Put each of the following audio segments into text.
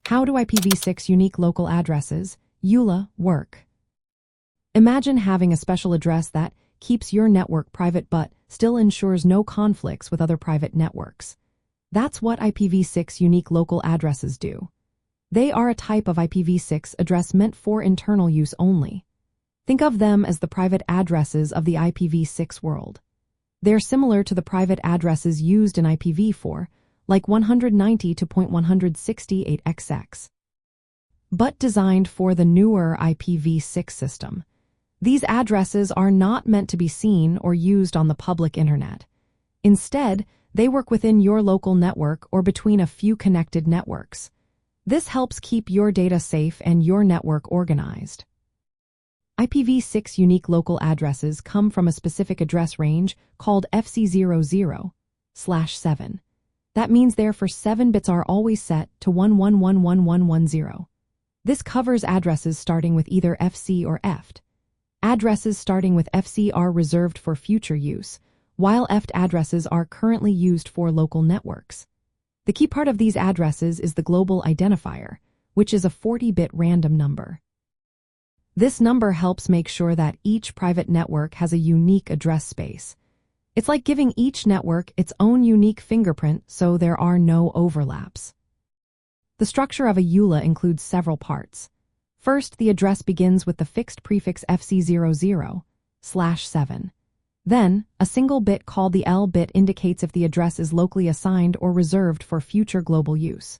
How do IPv6 unique local addresses, ULA, work? Imagine having a special address that keeps your network private but still ensures no conflicts with other private networks. That's what IPv6 unique local addresses do. They are a type of IPv6 address meant for internal use only. Think of them as the private addresses of the IPv6 world. They're similar to the private addresses used in IPv4, like 190.168xx, but designed for the newer IPv6 system. These addresses are not meant to be seen or used on the public internet. Instead, they work within your local network or between a few connected networks. This helps keep your data safe and your network organized. IPv6 unique local addresses come from a specific address range called FC00/7. That means their first 7 bits are always set to 111110. This covers addresses starting with either FC or EFT. Addresses starting with FC are reserved for future use, while EFT addresses are currently used for local networks. The key part of these addresses is the global identifier, which is a 40-bit random number. This number helps make sure that each private network has a unique address space. It's like giving each network its own unique fingerprint so there are no overlaps. The structure of a ULA includes several parts. First, the address begins with the fixed prefix FC00/7. Then, a single bit called the L bit indicates if the address is locally assigned or reserved for future global use.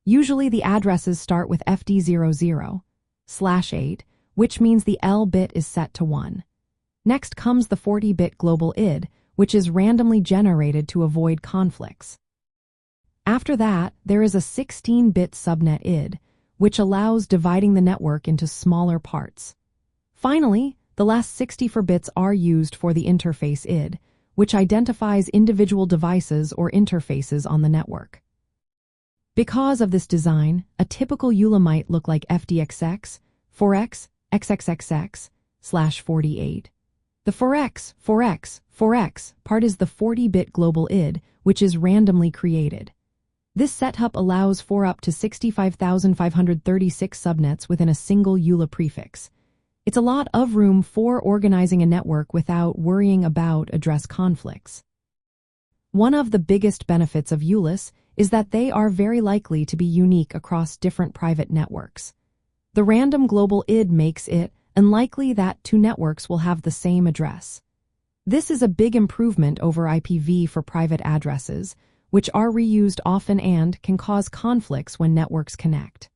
Usually the addresses start with FD00/8, which means the L bit is set to 1. Next comes the 40-bit global ID, which is randomly generated to avoid conflicts. After that, there is a 16-bit subnet ID, which allows dividing the network into smaller parts. Finally, the last 64 bits are used for the interface ID, which identifies individual devices or interfaces on the network. Because of this design, a typical ULA might look like FDXX, 4X, XXXX/48. The 4X part is the 40-bit global ID, which is randomly created. This setup allows for up to 65,536 subnets within a single ULA prefix. It's a lot of room for organizing a network without worrying about address conflicts. One of the biggest benefits of ULAs is that they are very likely to be unique across different private networks. The random global ID makes it unlikely that two networks will have the same address. This is a big improvement over IPv for private addresses, which are reused often and can cause conflicts when networks connect.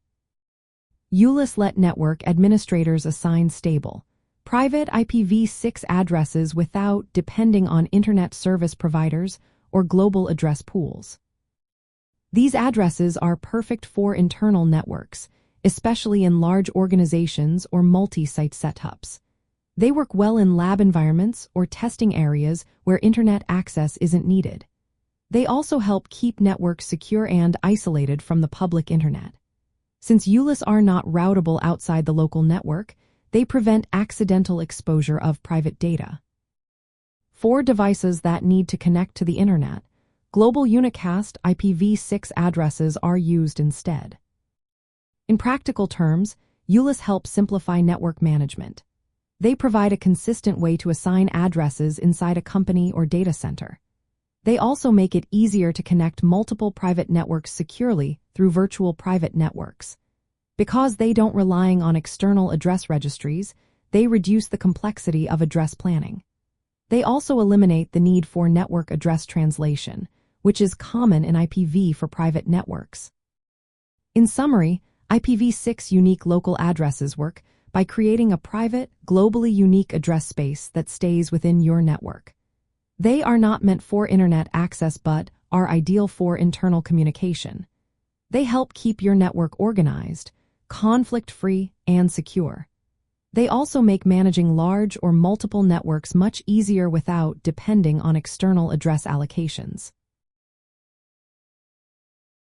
ULAs let network administrators assign stable, private IPv6 addresses without depending on internet service providers or global address pools. These addresses are perfect for internal networks, especially in large organizations or multi-site setups. They work well in lab environments or testing areas where internet access isn't needed. They also help keep networks secure and isolated from the public internet. Since ULAs are not routable outside the local network, they prevent accidental exposure of private data. For devices that need to connect to the internet, global unicast IPv6 addresses are used instead. In practical terms, ULAs help simplify network management. They provide a consistent way to assign addresses inside a company or data center. They also make it easier to connect multiple private networks securely through virtual private networks. Because they don't rely on external address registries, they reduce the complexity of address planning. They also eliminate the need for network address translation, which is common in IPv for private networks. In summary, IPv6 unique local addresses work by creating a private, globally unique address space that stays within your network. They are not meant for internet access but are ideal for internal communication. They help keep your network organized, conflict-free, and secure. They also make managing large or multiple networks much easier without depending on external address allocations.